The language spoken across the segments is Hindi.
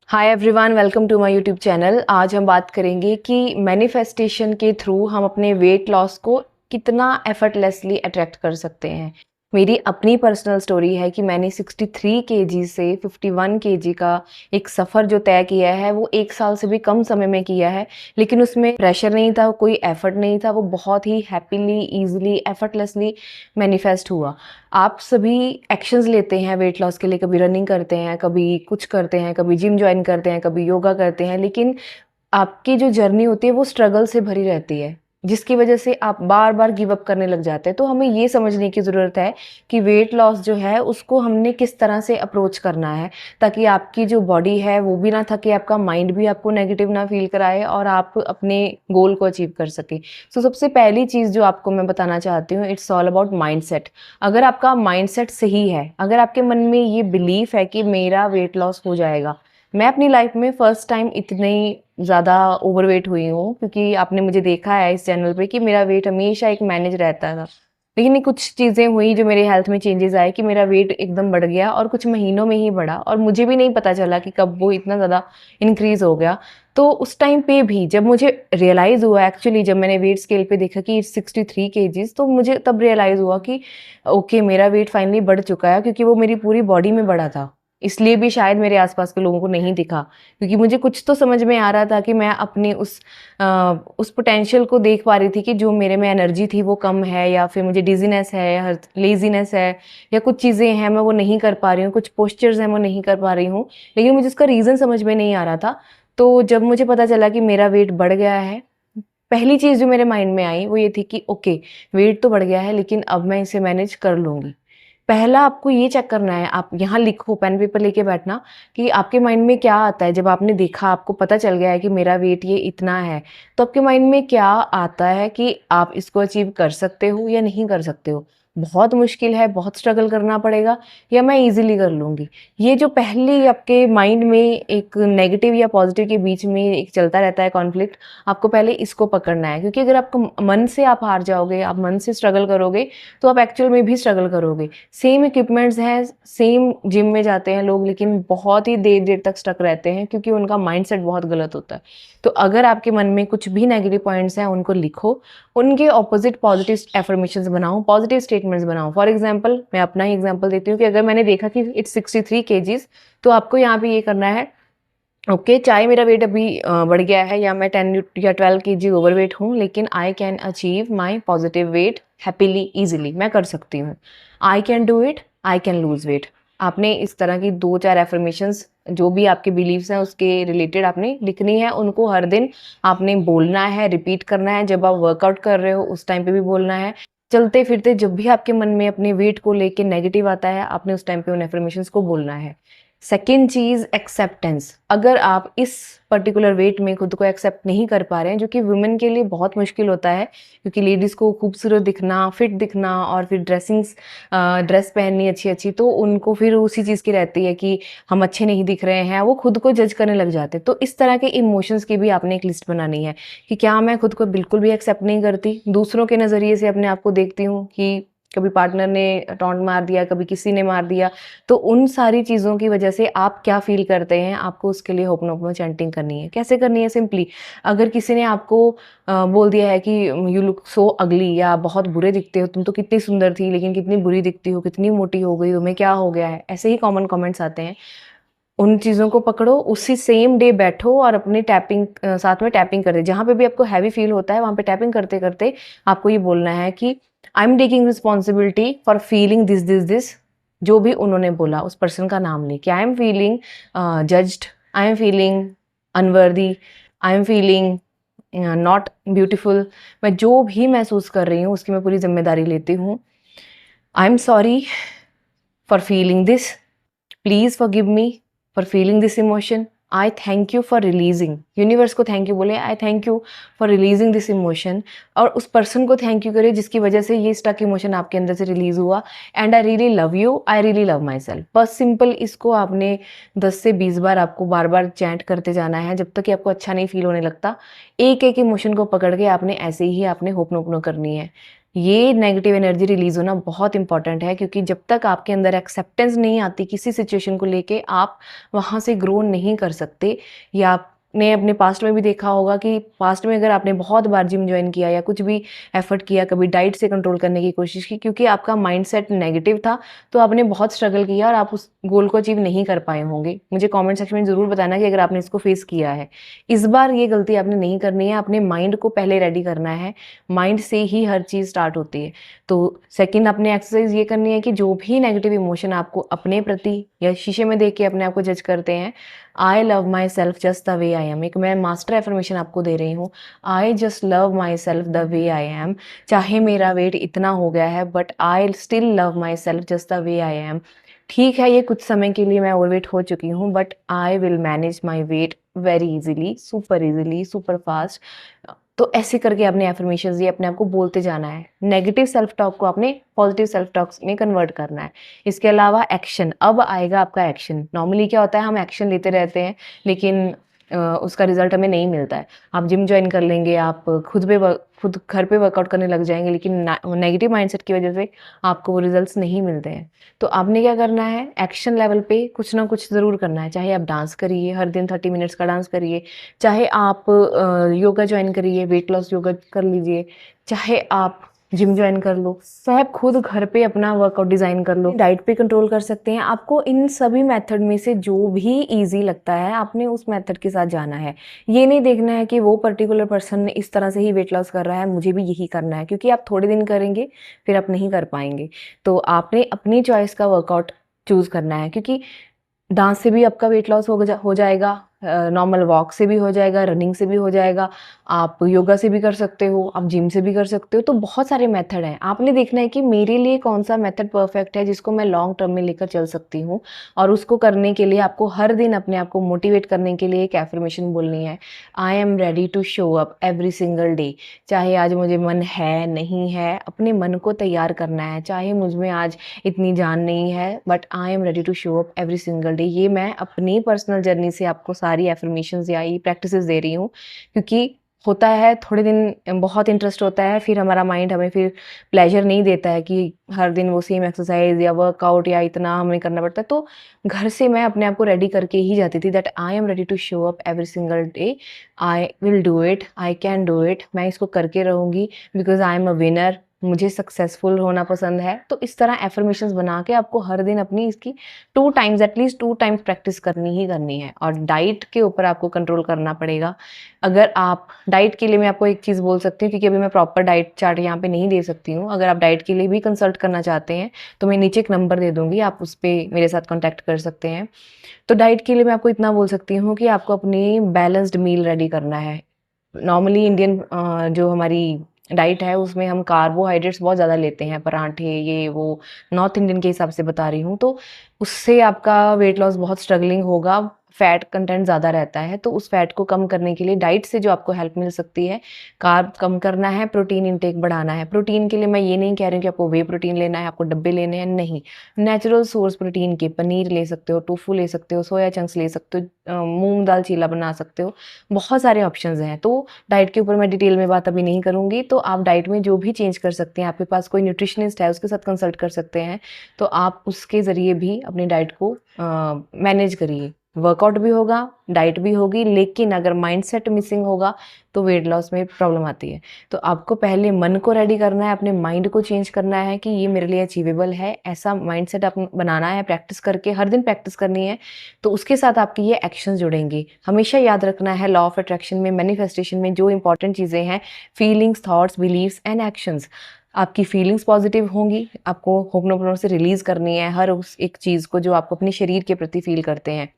Hi everyone, welcome to my YouTube channel. आज हम बात करेंगे कि मैनिफेस्टेशन के थ्रू हम अपने वेट लॉस को कितना एफर्टलेसली अट्रैक्ट कर सकते हैं। मेरी अपनी पर्सनल स्टोरी है कि मैंने 63 केजी से 51 केजी का एक सफ़र जो तय किया है वो 1 साल से भी कम समय में किया है। लेकिन उसमें प्रेशर नहीं था, कोई एफर्ट नहीं था, वो बहुत ही हैप्पीली, ईजिली, एफर्टलेसली मैनिफेस्ट हुआ। आप सभी एक्शंस लेते हैं वेट लॉस के लिए, कभी रनिंग करते हैं, कभी कुछ करते हैं, कभी जिम ज्वाइन करते हैं, कभी योगा करते हैं, लेकिन आपकी जो जर्नी होती है वो स्ट्रगल से भरी रहती है, जिसकी वजह से आप बार-बार गिव अप करने लग जाते हैं। तो हमें ये समझने की ज़रूरत है कि वेट लॉस जो है उसको हमने किस तरह से अप्रोच करना है, ताकि आपकी जो बॉडी है वो भी ना थके, आपका माइंड भी आपको नेगेटिव ना फ़ील कराए और आप अपने गोल को अचीव कर सकें। तो सबसे पहली चीज़ जो आपको मैं बताना चाहती हूँ, इट्स ऑल अबाउट माइंडसेट। अगर आपका माइंडसेट सही है, अगर आपके मन में ये बिलीफ है कि मेरा वेट लॉस हो जाएगा। मैं अपनी लाइफ में फर्स्ट टाइम इतनी ज़्यादा ओवरवेट हुई हूँ, क्योंकि आपने मुझे देखा है इस चैनल पे कि मेरा वेट हमेशा एक मैनेज रहता था। लेकिन ये कुछ चीज़ें हुई जो मेरे हेल्थ में चेंजेस आए कि मेरा वेट एकदम बढ़ गया और कुछ महीनों में ही बढ़ा, और मुझे भी नहीं पता चला कि कब वो इतना ज़्यादा इंक्रीज़ हो गया। तो उस टाइम पे भी जब मुझे रियलाइज़ हुआ, एक्चुअली जब मैंने वेट स्केल पे देखा कि 63 केजीज़, तो मुझे तब रियलाइज़ हुआ कि ओके, मेरा वेट फाइनली बढ़ चुका है, क्योंकि वो मेरी पूरी बॉडी में बढ़ा था। इसलिए भी शायद मेरे आस-पास के लोगों को नहीं दिखा, क्योंकि मुझे कुछ तो समझ में आ रहा था कि मैं अपनी उस पोटेंशियल को देख पा रही थी कि जो मेरे में एनर्जी थी वो कम है, या फिर मुझे डिज़ीनेस है, या लेज़ीनेस है, या कुछ चीज़ें हैं मैं वो नहीं कर पा रही हूँ, कुछ पोस्चर्स हैं वो नहीं कर पा रही हूँ। लेकिन मुझे उसका रीज़न समझ में नहीं आ रहा था। तो जब मुझे पता चला कि मेरा वेट बढ़ गया है, पहली चीज़ जो मेरे माइंड में आई वो ये थी कि ओके, वेट तो बढ़ गया है लेकिन अब मैं इसे मैनेज कर लूँगी। पहला आपको ये चेक करना है, आप यहाँ लिखो, पेन पेपर लेके बैठना कि आपके माइंड में क्या आता है जब आपने देखा, आपको पता चल गया है कि मेरा वेट ये इतना है, तो आपके माइंड में क्या आता है कि आप इसको अचीव कर सकते हो या नहीं कर सकते हो? बहुत मुश्किल है, बहुत स्ट्रगल करना पड़ेगा, या मैं ईज़िली कर लूँगी? ये जो पहली आपके माइंड में एक नेगेटिव या पॉज़िटिव के बीच में एक चलता रहता है कॉन्फ्लिक्ट, आपको पहले इसको पकड़ना है, क्योंकि अगर आपको मन से आप हार जाओगे, आप मन से स्ट्रगल करोगे, तो आप एक्चुअल में भी स्ट्रगल करोगे। सेम इक्विपमेंट्स हैं, सेम जिम में जाते हैं लोग, लेकिन बहुत ही देर-देर तक स्टक रहते हैं, क्योंकि उनका माइंडसेट बहुत गलत होता है। तो अगर आपके मन में कुछ भी नेगेटिव पॉइंट्स हैं, उनको लिखो, उनके ऑपोज़िट पॉज़िटिव अफ़र्मेशंस बनाओ, पॉज़िटिव स्टेटमेंट्स बनाओ। फॉर एग्ज़ाम्पल, मैं अपना ही एग्ज़ाम्पल देती हूँ कि अगर मैंने देखा कि इट्स 63 केजीज़, तो आपको यहाँ पे ये करना है, ओके, चाहे मेरा वेट अभी बढ़ गया है या मैं 10 या 12 केजी ओवरवेट हूँ, लेकिन I can achieve my positive weight happily, easily, मैं कर सकती हूँ। I can do it, I can lose weight. आपने इस तरह की 2-4 अफ़र्मेशंस, जो भी आपके बिलीव्स हैं उसके रिलेटेड आपने लिखनी है, उनको हर दिन आपने बोलना है, रिपीट करना है। जब आप वर्कआउट कर रहे हो उस टाइम पे भी बोलना है। चलते-फिरते जब भी आपके मन में अपने वेट को लेके नेगेटिव आता है, आपने उस टाइम पे उन अफ़र्मेशंस को बोलना है। सेकंड चीज़, एक्सेप्टेंस। अगर आप इस पर्टिकुलर वेट में खुद को एक्सेप्ट नहीं कर पा रहे हैं, जो कि वुमेन के लिए बहुत मुश्किल होता है, क्योंकि लेडीज़ को खूबसूरत दिखना, फिट दिखना और फिर ड्रेस पहननी अच्छी-अच्छी, तो उनको फिर उसी चीज़ की रहती है कि हम अच्छे नहीं दिख रहे हैं, वो खुद को जज करने लग जाते हैं। तो इस तरह के इमोशंस की भी आपने एक लिस्ट बनानी है कि क्या मैं खुद को बिल्कुल भी एक्सेप्ट नहीं करती, दूसरों के नज़रिए से अपने आप को देखती हूँ कि कभी पार्टनर ने टॉन्ट मार दिया, कभी किसी ने मार दिया, तो उन सारी चीज़ों की वजह से आप क्या फ़ील करते हैं, आपको उसके लिए होपनोपनो चैंटिंग करनी है। कैसे करनी है? सिंपली, अगर किसी ने आपको बोल दिया है कि यू लुक सो अगली, या बहुत बुरे दिखते हो, तुम तो कितनी सुंदर थी लेकिन कितनी बुरी दिखती हो, कितनी मोटी हो गई, तुम्हें क्या हो गया है? ऐसे ही कॉमन कमेंट्स आते हैं। उन चीज़ों को पकड़ो, उसी सेम डे बैठो और अपनी साथ में टैपिंग कर दें। जहाँ पे भी आपको हैवी फ़ील होता है, वहाँ पे टैपिंग करते-करते आपको ये बोलना है कि I am taking responsibility for feeling this, जो भी उन्होंने बोला, उस पर्सन का नाम लेके। I am feeling judged, I am feeling unworthy, I am feeling not beautiful. मैं जो भी महसूस कर रही हूँ, उसकी मैं पूरी ज़िम्मेदारी लेती हूँ। I am sorry for feeling this, please forgive me for feeling this emotion, I thank you for releasing. Universe को थैंक यू बोले, आई thank you for releasing this emotion, और उस पर्सन को थैंक यू करें जिसकी वजह से ये स्टक इमोशन आपके अंदर से रिलीज हुआ। And I really love you, I really love my self. बस सिंपल इसको आपने 10 से 20 बार आपको बार बार चैंट करते जाना है, जब तक कि आपको अच्छा नहीं फील होने लगता। एक एक इमोशन को पकड़ के आपने ऐसे ही आपने होपनोपनो करनी है। ये नेगेटिव एनर्जी रिलीज़ होना बहुत इम्पोर्टेंट है, क्योंकि जब तक आपके अंदर एक्सेप्टेंस नहीं आती किसी सिचुएशन को लेके, आप वहाँ से ग्रो नहीं कर सकते। या आपने अपने पास्ट में भी देखा होगा कि पास्ट में अगर आपने बहुत बार जिम जॉइन किया या कुछ भी एफर्ट किया, कभी डाइट से कंट्रोल करने की कोशिश की, क्योंकि आपका माइंडसेट नेगेटिव था, तो आपने बहुत स्ट्रगल किया और आप उस गोल को अचीव नहीं कर पाए होंगे। मुझे कमेंट सेक्शन में ज़रूर बताना कि अगर आपने इसको फेस किया है। इस बार ये गलती आपने नहीं करनी है, अपने माइंड को पहले रेडी करना है। माइंड से ही हर चीज़ स्टार्ट होती है। तो सेकंड आपने एक्सरसाइज ये करनी है कि जो भी नेगेटिव इमोशन आपको अपने प्रति या शीशे में देख के अपने आप को जज करते हैं, I love my self just the way I am. एक मैं मास्टर एफर्मेशन आपको दे रही हूँ, I just love my self the way I am. चाहे मेरा वेट इतना हो गया है, but I still love my self just the way I am. ठीक है, ये कुछ समय के लिए मैं ओवरवेट हो चुकी हूँ, but I will manage my weight very easily, super fast. तो ऐसे करके अपने एफर्मेशंस ये अपने आप को बोलते जाना है। नेगेटिव सेल्फ टॉक को आपने पॉजिटिव सेल्फ टॉक में कन्वर्ट करना है। इसके अलावा एक्शन, अब आएगा आपका एक्शन। नॉर्मली क्या होता है, हम एक्शन लेते रहते हैं, लेकिन उसका रिजल्ट हमें नहीं मिलता है। आप जिम ज्वाइन कर लेंगे, आप खुद घर पे वर्कआउट करने लग जाएंगे, लेकिन नेगेटिव माइंडसेट की वजह से आपको वो रिजल्ट्स नहीं मिलते हैं। तो आपने क्या करना है, एक्शन लेवल पे कुछ ना कुछ ज़रूर करना है। चाहे आप डांस करिए, हर दिन 30 मिनट्स का डांस करिए, चाहे आप योगा ज्वाइन करिए, वेट लॉस योगा कर लीजिए, चाहे आप जिम ज्वाइन कर लो, चाहे आप खुद घर पे अपना वर्कआउट डिज़ाइन कर लो, डाइट पे कंट्रोल कर सकते हैं। आपको इन सभी मेथड में से जो भी ईजी लगता है, आपने उस मेथड के साथ जाना है। ये नहीं देखना है कि वो पर्टिकुलर पर्सन इस तरह से ही वेट लॉस कर रहा है, मुझे भी यही करना है, क्योंकि आप थोड़े दिन करेंगे फिर आप नहीं कर पाएंगे। तो आपने अपनी चॉइस का वर्कआउट चूज़ करना है, क्योंकि डांस से भी आपका वेट लॉस हो जाएगा, नॉर्मल वॉक से भी हो जाएगा, रनिंग से भी हो जाएगा, आप योगा से भी कर सकते हो, आप जिम से भी कर सकते हो। तो बहुत सारे मेथड हैं। आपने देखना है कि मेरे लिए कौन सा मेथड परफेक्ट है, जिसको मैं लॉन्ग टर्म में लेकर चल सकती हूँ। और उसको करने के लिए आपको हर दिन अपने आप को मोटिवेट करने के लिए एक एफर्मेशन बोलनी है, I am ready to show up every single day. चाहे आज मुझे मन है नहीं है, अपने मन को तैयार करना है। चाहे मुझ में आज इतनी जान नहीं है, but I am ready to show up every single day. ये मैं अपनी पर्सनल जर्नी से आपको सारी एफर्मेशंस या ये प्रैक्टिसेस दे रही हूँ, क्योंकि होता है थोड़े दिन बहुत इंटरेस्ट होता है, फिर हमारा माइंड हमें फिर प्लेजर नहीं देता है कि हर दिन वो सेम एक्सरसाइज या वर्कआउट या इतना हमें करना पड़ता है। तो घर से मैं अपने आप को रेडी करके ही जाती थी, that I am ready to show up every single day, I will do it, I can do it, मैं इसको करके रहूँगी, because I am a winner, मुझे सक्सेसफुल होना पसंद है। तो इस तरह एफर्मेशंस बना के आपको हर दिन अपनी इसकी 2 टाइम्स, एटलीस्ट 2 टाइम्स प्रैक्टिस करनी ही करनी है। और डाइट के ऊपर आपको कंट्रोल करना पड़ेगा। अगर आप डाइट के लिए, मैं आपको एक चीज़ बोल सकती हूँ, क्योंकि अभी मैं प्रॉपर डाइट चार्ट यहाँ पे नहीं दे सकती हूँ। अगर आप डाइट के लिए भी कंसल्ट करना चाहते हैं, तो मैं नीचे एक नंबर दे दूँगी, आप उस पे मेरे साथ कॉन्टैक्ट कर सकते हैं। तो डाइट के लिए मैं आपको इतना बोल सकती हूँ कि आपको अपनी बैलेंस्ड मील रेडी करना है। नॉर्मली इंडियन जो हमारी डाइट है, उसमें हम कार्बोहाइड्रेट्स बहुत ज़्यादा लेते हैं, पराठे ये वो, नॉर्थ इंडियन के हिसाब से बता रही हूँ। तो उससे आपका वेट लॉस बहुत स्ट्रगलिंग होगा, फैट कंटेंट ज़्यादा रहता है। तो उस फैट को कम करने के लिए डाइट से जो आपको हेल्प मिल सकती है, कार्ब कम करना है, प्रोटीन इंटेक बढ़ाना है। प्रोटीन के लिए मैं ये नहीं कह रही हूँ कि आपको वे प्रोटीन लेना है, आपको डब्बे लेने हैं, नहीं। नेचुरल सोर्स प्रोटीन के पनीर ले सकते हो, टोफू ले सकते हो, सोया चंक्स ले सकते हो, मूंग दाल चीला बना सकते हो, बहुत सारे ऑप्शंस हैं। तो डाइट के ऊपर मैं डिटेल में बात अभी नहीं करूँगी। तो आप डाइट में जो भी चेंज कर सकते हैं, आपके पास कोई न्यूट्रिशनिस्ट है, उसके साथ कंसल्ट कर सकते हैं। तो आप उसके ज़रिए भी अपनी डाइट को मैनेज करिए। वर्कआउट भी होगा, डाइट भी होगी, लेकिन अगर माइंडसेट मिसिंग होगा तो वेट लॉस में प्रॉब्लम आती है। तो आपको पहले मन को रेडी करना है, अपने माइंड को चेंज करना है कि ये मेरे लिए अचीवेबल है, ऐसा माइंडसेट आप बनाना है, प्रैक्टिस करके हर दिन प्रैक्टिस करनी है। तो उसके साथ आपकी ये एक्शन जुड़ेंगे। हमेशा याद रखना है, लॉ ऑफ अट्रैक्शन में, मैनिफेस्टेशन में जो इंपॉर्टेंट चीज़ें हैं, feelings, thoughts, beliefs and actions. आपकी फीलिंग्स पॉजिटिव होंगी, आपको होपनोपोनो से रिलीज करनी है हर उस एक चीज़ को जो आपको अपने शरीर के प्रति फील करते हैं।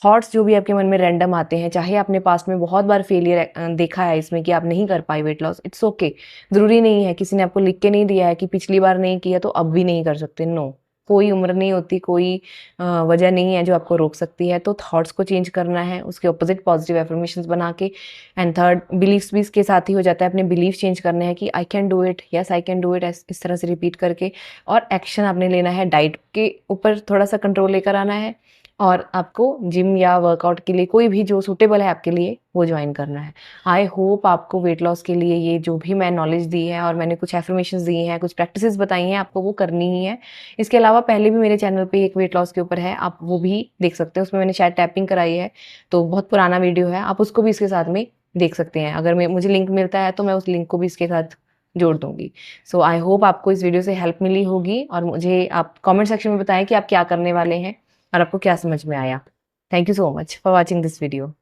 थॉट्स जो भी आपके मन में रैंडम आते हैं, चाहे आपने पास्ट में बहुत बार फेलियर देखा है इसमें कि आप नहीं कर पाए वेट लॉस, इट्स ओके। ज़रूरी नहीं है, किसी ने आपको लिख के नहीं दिया है कि पिछली बार नहीं किया तो अब भी नहीं कर सकते, नो। कोई उम्र नहीं होती, कोई वजह नहीं है जो आपको रोक सकती है। तो थॉट्स को चेंज करना है, उसके ऑपोजिट पॉजिटिव एफर्मेशंस बना के। एंड थर्ड, बिलीफ्स भी इसके साथ ही हो जाता है। अपने बिलीफ चेंज करने हैं कि आई can do it, yes I can do it, इस तरह से रिपीट करके। और एक्शन आपने लेना है, डाइट के ऊपर थोड़ा सा कंट्रोल लेकर आना है, और आपको जिम या वर्कआउट के लिए कोई भी जो सूटेबल है आपके लिए वो जॉइन करना है। आई होप आपको वेट लॉस के लिए ये जो भी मैं नॉलेज दी है और मैंने कुछ एफर्मेशंस दी हैं, कुछ प्रैक्टिसेस बताई हैं, आपको वो करनी ही है। इसके अलावा पहले भी मेरे चैनल पे एक वेट लॉस के ऊपर है, आप वो भी देख सकते हैं। उसमें मैंने शायद टैपिंग कराई है, तो बहुत पुराना वीडियो है, आप उसको भी इसके साथ में देख सकते हैं। अगर मुझे लिंक मिलता है तो मैं उस लिंक को भी इसके साथ जोड़ दूँगी। सो आई होप आपको इस वीडियो से हेल्प मिली होगी और मुझे आप कमेंट सेक्शन में बताएँ कि आप क्या करने वाले हैं और आपको क्या समझ में आया। Thank you so much for watching this video.